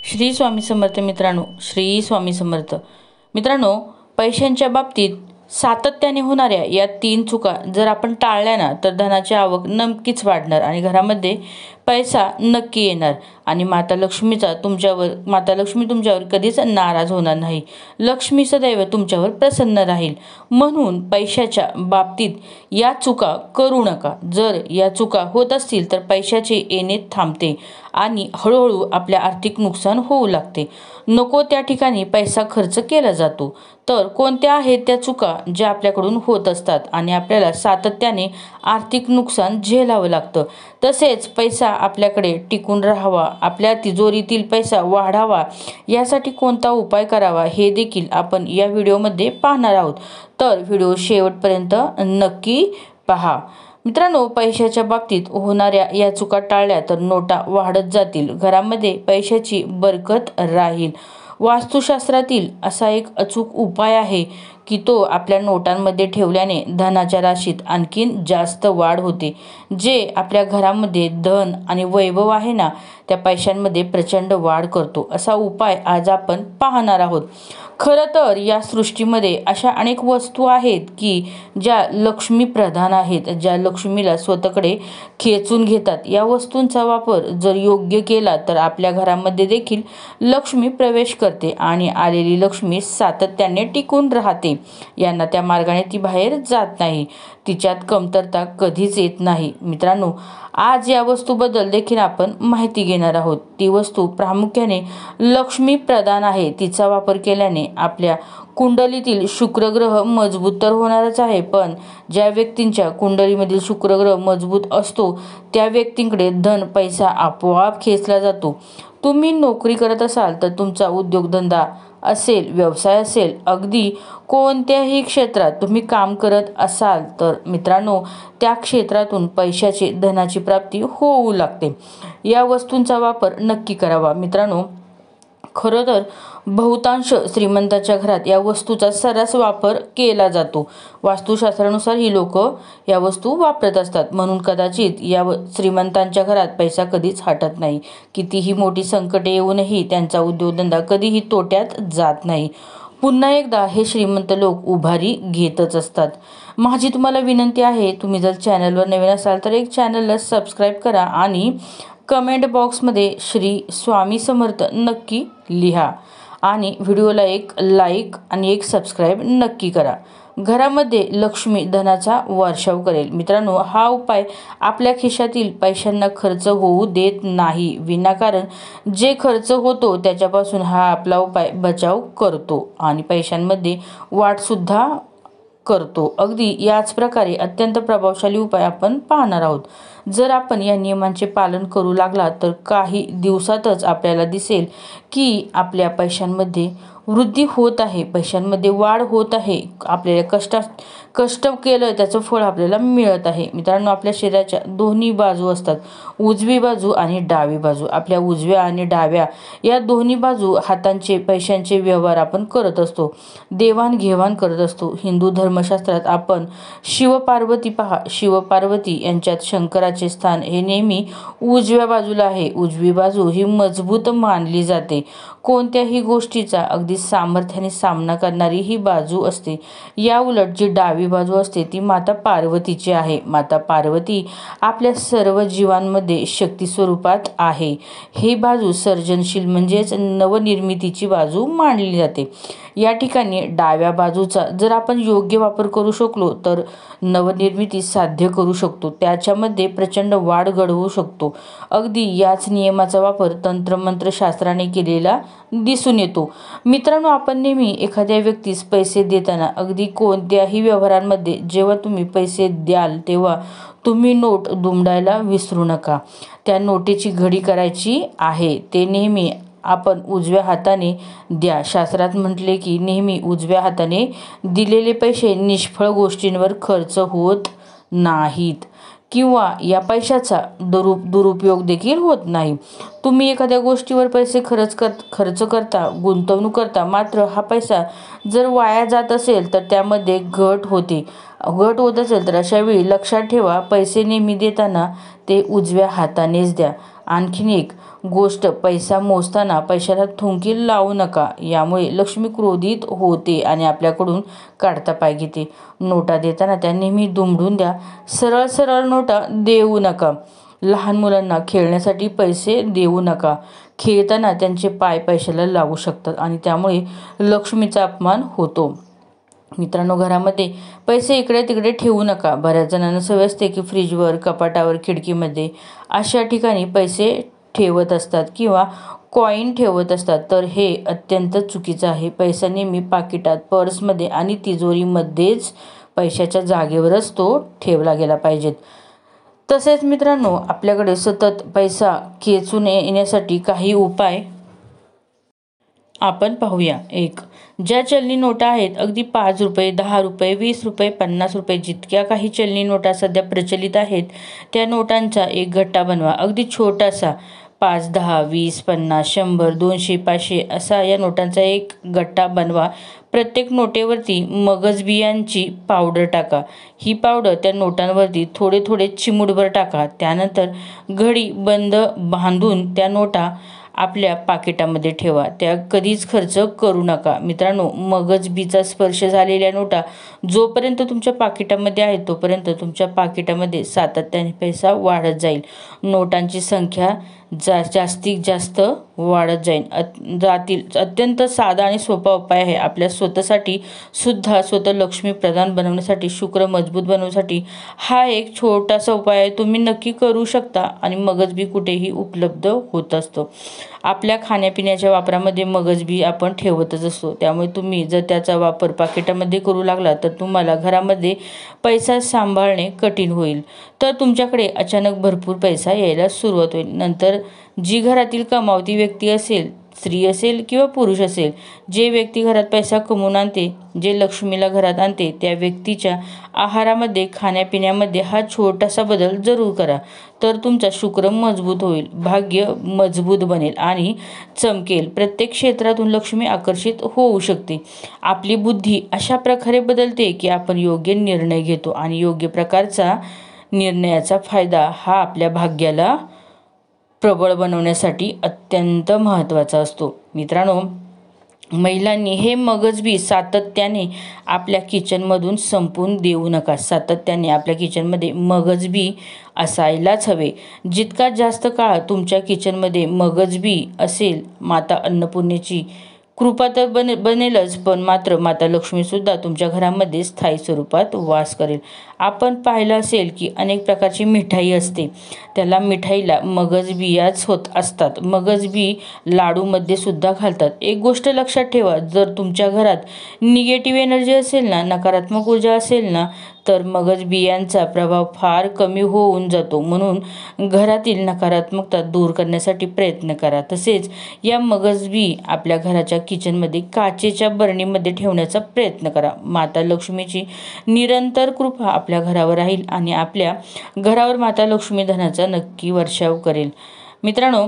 श्री स्वामी समर्थ मित्रांनो, श्री स्वामी समर्थ मित्रांनो, पैशांच्या बाबतीत सातत्याने होणाऱ्या या 3 चुका जर आपण टाळल्या ना, तर धनाची आवक नक्कीच वाढणार आणि घरामध्ये पैसा नक्की येणार आणि माता लक्ष्मी तुमच्यावर कधीच नाराज होणार नाही. लक्ष्मी सदैव तुमच्यावर प्रसन्न राहील. म्हणून पैशाच्या बाबतीत या चुका करू नका. जर या चुका होत असतील तर पैशाचे येणे थांबते आणि हळूहळू आपल्या आर्थिक नुकसान होऊ लागते. नको त्या ठिकाणी पैसा खर्च केला जातो. तर कोणत्या आहेत त्या चुका ज्या आपल्याकडून होत असतात आणि आपल्याला सातत्याने आर्थिक नुकसान झेलावं लागतं. तसेच पैसा आपल्याकडे टिकून राहावा, आपल्या तिजोरीतील पैसा वाढावा, यासाठी कोणता उपाय करावा हे देखील आपण या व्हिडिओमध्ये पाहणार आहोत. तर व्हिडिओ शेवटपर्यंत नक्की पहा. मित्रांनो, पैशाच्या बाबतीत होणाऱ्या या चुका टाळल्या तर नोटा वाढत जातील, घरामध्ये पैशाची बरकत राहील. वास्तुशास्त्रातील असा एक अचूक उपाय आहे की तो आपल्या नोटांमध्ये ठेवल्याने धनाच्या राशीत आणखीन जास्त वाढ होते. जे आपल्या घरामध्ये धन आणि वैभव आहे ना, त्या पैशांमध्ये प्रचंड वाढ करतो. असा उपाय आज आपण पाहणार आहोत. खरं तर या सृष्टीमध्ये अशा अनेक वस्तू आहेत की ज्या लक्ष्मी प्रधान आहेत, ज्या लक्ष्मीला स्वतःकडे खेचून घेतात. या वस्तूंचा वापर जर योग्य केला तर आपल्या घरामध्ये देखील लक्ष्मी प्रवेश करते आणि आलेली लक्ष्मी सातत्याने टिकून राहते. यांना त्या मार्गाने ती बाहेर जात नाही. तिच्यात कमतरता कधीच येत नाही. मित्रांनो, आज या वस्तूबद्दल देखील आपण माहिती घेणार आहोत. ती वस्तू प्रामुख्याने लक्ष्मी प्रधान आहे. तिचा वापर केल्याने आपल्या कुंडलीतील शुक्रग्रह मजबूत तर होणारच आहे, पण ज्या व्यक्तींच्या कुंडलीमधील शुक्रग्रह मजबूत असतो त्या व्यक्तींकडे धन पैसा आपोआप खेचला जातो. तुम्ही नोकरी करत असाल तर तुमचा उद्योगधंदा असेल, व्यवसाय असेल, अगदी कोणत्याही क्षेत्रात तुम्ही काम करत असाल तर मित्रांनो, त्या क्षेत्रातून पैशाची धनाची प्राप्ती होऊ लागते. या वस्तूंचा वापर नक्की करावा. मित्रांनो, खरं तर बहुतांश श्रीमंताच्या घरात या वस्तूचा सर्रास वापर केला जातो. वास्तुशास्त्रानुसार ही लोक या वस्तू वापरत असतात. म्हणून कदाचित या श्रीमंतांच्या घरात पैसा कधीच हटत नाही. कितीही मोठी संकटे येऊनही त्यांचा उद्योगधंदा कधीही तोट्यात जात नाही. पुन्हा एकदा हे श्रीमंत लोक उभारी घेतच असतात. माझी तुम्हाला विनंती आहे, तुम्ही जर चॅनलवर नवीन असाल तर एक चॅनलला सबस्क्राईब करा आणि कमेंट बॉक्समध्ये श्री स्वामी समर्थ नक्की लिहा आणि व्हिडिओला एक लाईक आणि एक सबस्क्राईब नक्की करा. घरामध्ये लक्ष्मी धनाचा वर्षाव करेल. मित्रांनो, हा उपाय आपल्या खिशातील पैशांना खर्च होऊ देत नाही. विनाकारण जे खर्च होतो त्याच्यापासून हा आपला उपाय बचाव करतो आणि पैशांमध्ये वाढसुद्धा करतो. अगदी याच प्रकारे अत्यंत प्रभावशाली उपाय आपण पाहणार आहोत. जर आपण या नियमांचे पालन करू लागला तर काही दिवसातच आपल्याला दिसेल की आपल्या पैशांमध्ये वृद्धी होत आहे, पैशांमध्ये वाढ होत आहे. आपल्याला कष्ट केलं त्याचं फळ आपल्याला मिळत आहे. मित्रांनो, आपल्या शरीराच्या दोन्ही बाजू असतात, उजवी बाजू आणि डावी बाजू. आपल्या उजव्या आणि डाव्या या दोन्ही बाजू हातांचे पैशांचे व्यवहार आपण करत असतो, देवाणघेवाण करत असतो. हिंदू धर्मशास्त्रात आपण शिवपार्वती पहा, शिवपार्वती यांच्यात शंकराचे स्थान हे नेहमी उजव्या बाजूला आहे. उजवी बाजू ही मजबूत मानली जाते. कोणत्याही गोष्टीचा अगदी सामर्थ्याने सामना करणारी ही बाजू असते. या उलट जी डावी बाजू असते ती माता पार्वतीची आहे. माता पार्वती आपल्या सर्व जीवांमध्ये शक्ती स्वरूपात आहे. ही बाजू सर्जनशील म्हणजेच नवनिर्मितीची बाजू मानली जाते. या ठिकाणी डाव्या बाजूचा जर आपण योग्य वापर करू शकलो तर नवनिर्मिती साध्य करू शकतो, त्याच्यामध्ये प्रचंड वाढ घडवू शकतो. अगदी याच नियमाचा वापर तंत्रमंत्र शास्त्राने केलेला दिसून येतो. मित्रांनो, आपण नेहमी एखाद्या व्यक्तीस पैसे देताना अगदी कोणत्याही व्यवहारांमध्ये जेव्हा तुम्ही पैसे द्याल तेव्हा तुम्ही नोट दुमडायला विसरू नका. त्या नोटेची घडी करायची आहे ते नेहमी आपण उजव्या हाताने द्या. शास्त्रात म्हटले की नेहमी उजव्या हाताने दिलेले पैसे निष्फळ गोष्टींवर खर्च होत नाहीत किंवा या पैशाचा दुरुपयोग देखील होत नाही. तुम्ही एखाद्या गोष्टीवर पैसे खर्च करता, गुंतवणूक करता, मात्र हा पैसा जर वाया जात असेल तर त्यामध्ये घट होत असेल तर अशा वेळी लक्षात ठेवा, पैसे नेहमी देताना ते उजव्या हातानेच द्या. आणखीन एक, गोष्ट, पैसा मोजताना पैशाला थुंकी लावू नका. यामुळे लक्ष्मी क्रोधित होते आणि आपल्याकडून काढता पाय घेते. नोटा देताना त्या नेहमी दुमडून द्या. सरळ सरळ नोटा देऊ नका. लहान मुलांना खेळण्यासाठी पैसे देऊ नका. खेळताना त्यांचे पाय पैशाला लागू शकतात आणि त्यामुळे लक्ष्मीचा अपमान होतो. मित्रांनो, घरामध्ये पैसे इकडे तिकडे ठेवू नका. बऱ्याच जणांना सवय असते की फ्रीजवर, कपाटावर, खिडकीमध्ये अशा ठिकाणी पैसे ठेवत असतात किंवा कॉईन ठेवत असतात. तर हे अत्यंत चुकीचं आहे. पैसा नेहमी पाकिटात, पर्समध्ये आणि तिजोरीमध्येच पैशाच्या जागेवरच तो ठेवला गेला पाहिजेत. तसेच मित्रांनो, आपल्याकडे सतत पैसा खेचून येण्यासाठी काही उपाय आपण पाहूया. 1. ज्या चलनी नोटा आहेत, अगदी 5 रुपये, 10 रुपये, 20 रुपये, 50 रुपये जितक्या काही चलनी नोटा सध्या प्रचलित आहेत त्या नोटांचा एक गट्टा बनवा. अगदी छोटासा 5, 10, 20, 50, 100, 200, 500 असा या नोटांचा एक गट्टा बनवा. प्रत्येक नोटेवरती मगज बियांची पावडर टाका. ही पावडर त्या नोटांवरती थोडे थोडे चिमूटभर टाका. त्यानंतर घडी बंद बांधून त्या नोटा आपल्या पाकिटामध्ये ठेवा. त्या कधीच खर्च करू नका. मित्रांनो, मगज बीचा स्पर्श झालेल्या नोटा जोपर्यंत तुमच्या पाकिटामध्ये आहेत तोपर्यंत तुमच्या पाकिटामध्ये सातत्याने पैसा वाढत जाईल. नोटांची संख्या जास्तीत जास्त वाढत जातील. अत्यंत साधा आणि सोपा उपाय आहे. आपल्या स्वतःसाठी सुद्धा, स्वतः लक्ष्मी प्रधान बनवण्यासाठी, शुक्र मजबूत बनवण्यासाठी हा एक छोटासा उपाय आहे. तुम्ही नक्की करू शकता आणि मगजबी कुठेही उपलब्ध होत असतो. आपल्या खाण्यापिण्याच्या वापरामध्ये मगजबी आपण ठेवतच असतो. त्यामुळे तुम्ही जर त्याचा वापर पाकिटामध्ये करू लागला तर तुम्हाला घरामध्ये पैसा सांभाळणे कठीण होईल. तर तुमच्याकडे अचानक भरपूर पैसा यायला सुरुवात होईल. नंतर जी घरातील कमावती व्यक्ती असेल, स्त्री असेल किंवा पुरुष असेल, जे व्यक्ती घरात पैसा कमवून आणते, जे लक्ष्मीला घरात आणते, त्या व्यक्तीच्या आहारामध्ये, खाण्यापिण्यामध्ये हा छोटासा बदल जरूर करा. तर तुमचा शुक्र मजबूत होईल, भाग्य मजबूत बनेल आणि चमकेल. प्रत्येक क्षेत्रातून लक्ष्मी आकर्षित होऊ शकते. आपली बुद्धी अशा प्रकारे बदलते की आपण योग्य निर्णय घेतो आणि योग्य प्रकारचा निर्णयाचा फायदा हा आपल्या भाग्याला प्रबळ बनवण्यासाठी अत्यंत महत्त्वाचा असतो. मित्रांनो, महिलांनी हे मगजबी सातत्याने आपल्या किचनमधून संपवून देऊ नका. सातत्याने आपल्या किचनमध्ये मगजबी असायलाच हवे. जितका जास्त काळ तुमच्या किचनमध्ये मगजबी असेल, माता अन्नपूर्णेची कृपा तर बनेलच, पण मात्र माता लक्ष्मीसुद्धा तुमच्या घरामध्ये स्थायी स्वरूपात वास करेल. आपण पाहिलं असेल की अनेक प्रकारची मिठाई असते, त्याला मिठाईला मगजबियाच होत असतात. मगजबी लाडूमध्ये सुद्धा घालतात. एक गोष्ट लक्षात ठेवा, जर तुमच्या घरात निगेटिव्ह एनर्जी असेल ना, नकारात्मक ऊर्जा असेल ना, तर मगजबियांचा प्रभाव फार कमी होऊन जातो. म्हणून घरातील नकारात्मकता दूर करण्यासाठी प्रयत्न करा. तसेच या मगजबी आपल्या घराच्या किचनमध्ये काचेच्या बरणीमध्ये ठेवण्याचा प्रयत्न करा. माता लक्ष्मीची निरंतर कृपा आपल्या घरावर राहील आणि आपल्या घरावर माता लक्ष्मी धनाचा नक्की वर्षाव करेल. मित्रांनो,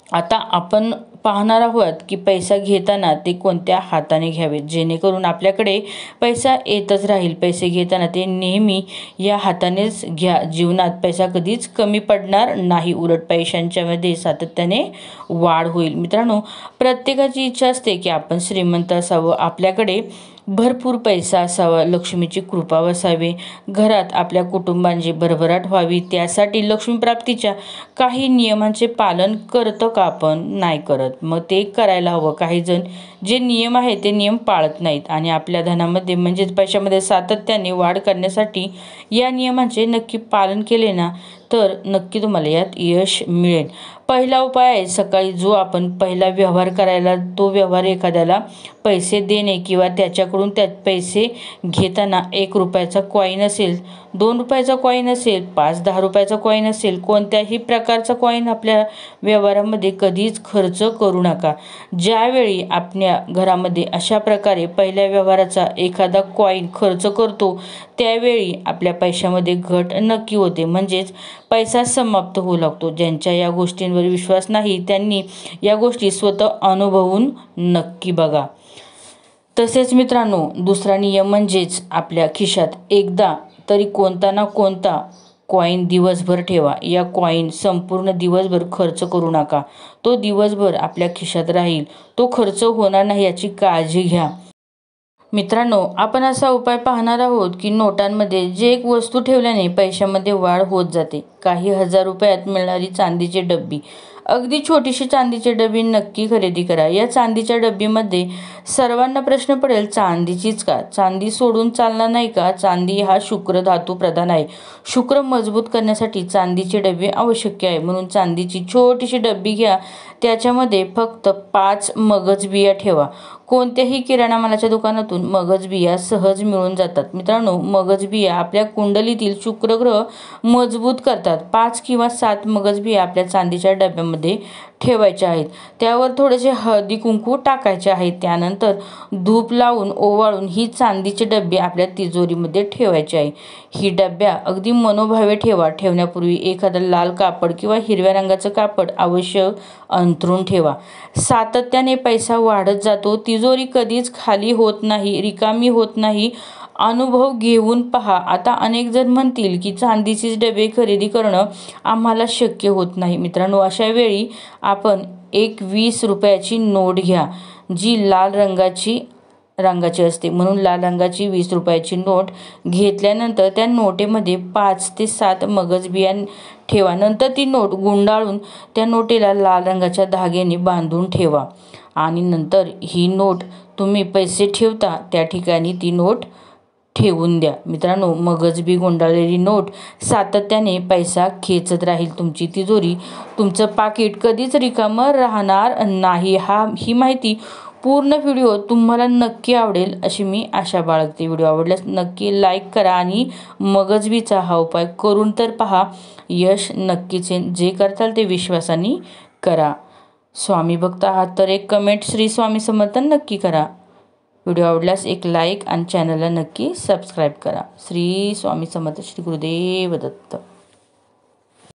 आता आपण पाहणार आहोत की पैसा घेताना ते कोणत्या हाताने घ्यावे, जेणेकरून आपल्याकडे पैसा येतच राहील. पैसे घेताना ते नेहमी या हातानेच घ्या. जीवनात पैसा कधीच कमी पडणार नाही, उलट पैशांच्यामध्ये सातत्याने वाढ होईल. मित्रांनो, प्रत्येकाची इच्छा असते की आपण श्रीमंत असावं, आपल्याकडे भरपूर पैसा असावा, लक्ष्मीची कृपा वसावी, घरात आपल्या कुटुंबांची भरभराट व्हावी. त्यासाठी लक्ष्मीप्राप्तीच्या काही नियमांचे पालन करतो का आपण? नाही करत. मग ते करायला हवं. काही जण जे नियम आहेत ते नियम पाळत नाहीत आणि आपल्या धनामध्ये म्हणजेच पैशामध्ये सातत्याने वाढ करण्यासाठी या नियमांचे नक्की पालन केले ना, तर नक्की तुम्हाला यात यश मिळेल. पहिला उपाय आहे, सकाळी जो आपण पहिला व्यवहार करायला, तो व्यवहार एखाद्याला पैसे देणे किंवा त्याच्याकडून त्यात पैसे घेताना 1 रुपयाचा कॉईन असेल, 2 रुपयाचा कॉईन असेल, 5-10 रुपयाचा कॉईन असेल, कोणत्याही प्रकारचा कॉईन आपल्या व्यवहारामध्ये कधीच खर्च करू नका. ज्यावेळी आपल्या घरामध्ये अशा प्रकारे पहिल्या व्यवहाराचा एखादा कॉईन खर्च करतो, त्यावेळी आपल्या पैशामध्ये घट नक्की होते, म्हणजेच पैसा समाप्त होऊ लागतो. ज्यांच्या या गोष्टींवर विश्वास नाही त्यांनी या गोष्टी स्वतः अनुभवून नक्की बघा. तसेच मित्रांनो, दुसरा नियम म्हणजेच आपल्या खिशात एकदा तरी कोणता ना कोणता कॉईन दिवसभर ठेवा. या कॉईन संपूर्ण दिवसभर खर्च करू नका. तो दिवसभर आपल्या खिशात राहील. तो खर्च होणार नाही याची काळजी घ्या. मित्रांनो, आपण असा उपाय पाहणार आहोत की नोटांमध्ये जे एक वस्तू ठेवल्याने पैशामध्ये वाढ होत जाते. काही हजार रुपयात मिळणारी चांदीची डब्बी, अगदी छोटीशी चांदीची डबी नक्की खरेदी करा. या चांदीच्या डब्बीमध्ये सर्वांना प्रश्न पडेल, चांदीचीच का? चांदी सोडून चालणार नाही का? चांदी हा शुक्र धातू प्रधान आहे. शुक्र मजबूत करण्यासाठी चांदीची डबी आवश्यक आहे. म्हणून चांदीची छोटीशी डब्बी घ्या. त्याच्यामध्ये फक्त 5 मगज बिया ठेवा. कोणत्याही किराणा मालाच्या दुकानातून मगज बिया सहज मिळून जातात. मित्रांनो, मगज बिया आपल्या कुंडलीतील शुक्रग्रह मजबूत करतात. 5 किंवा 7 मगज बिया आपल्या चांदीच्या डब्यामध्ये ठेवायच्या आहेत. त्यावर थोडेसे हळदी कुंकू टाकायचे आहे. त्यानंतर धूप लावून ओवाळून ही चांदीची डबी आपल्या तिजोरीमध्ये ठेवायची आहे. ही डब्या अगदी मनोभावे ठेवा. ठेवण्यापूर्वी एखादं लाल कापड किंवा हिरव्या रंगाचं कापड अवश्य अंथरून ठेवा. सातत्याने पैसा वाढत जातो. तिजोरी कधीच खाली होत नाही, रिकामी होत नाही. अनुभव घेऊन पहा. आता अनेक जण म्हणतील की चांदीचीच डबे खरेदी करणं आम्हाला शक्य होत नाही. मित्रांनो, अशा वेळी आपण एक 20 रुपयाची नोट घ्या, जी लाल रंगाची असते. म्हणून लाल रंगाची 20 रुपयाची नोट घेतल्यानंतर त्या नोटेमध्ये 5 ते 7 मगज बिया ठेवा. नंतर ती नोट गुंडाळून त्या नोटेला लाल रंगाच्या धाग्याने बांधून ठेवा आणि नंतर ही नोट तुम्ही पैसे ठेवता त्या ठिकाणी ती नोट ठेवून द्या. मित्रांनो, मगजबी गुंडाळलेली नोट सातत्याने पैसा खेचत राहील. तुमची तिजोरी, तुमचं पाकिट कधीच रिकामं राहणार नाही. ही माहिती पूर्ण व्हिडिओ तुम्हाला नक्की आवडेल अशी मी आशा बाळगते. व्हिडिओ आवडल्यास नक्की लाईक करा आणि मगजबीचा हा उपाय करून तर पहा. यश नक्कीच येईल. जे करताल ते विश्वासाने करा. स्वामी भक्त आहात तर एक कमेंट श्री स्वामी समर्थ नक्की करा. व्हिडिओ आवडल्यास एक लाईक आणि चॅनलला नक्की सबस्क्राईब करा. श्री स्वामी समर्थ. श्री गुरुदेव दत्त.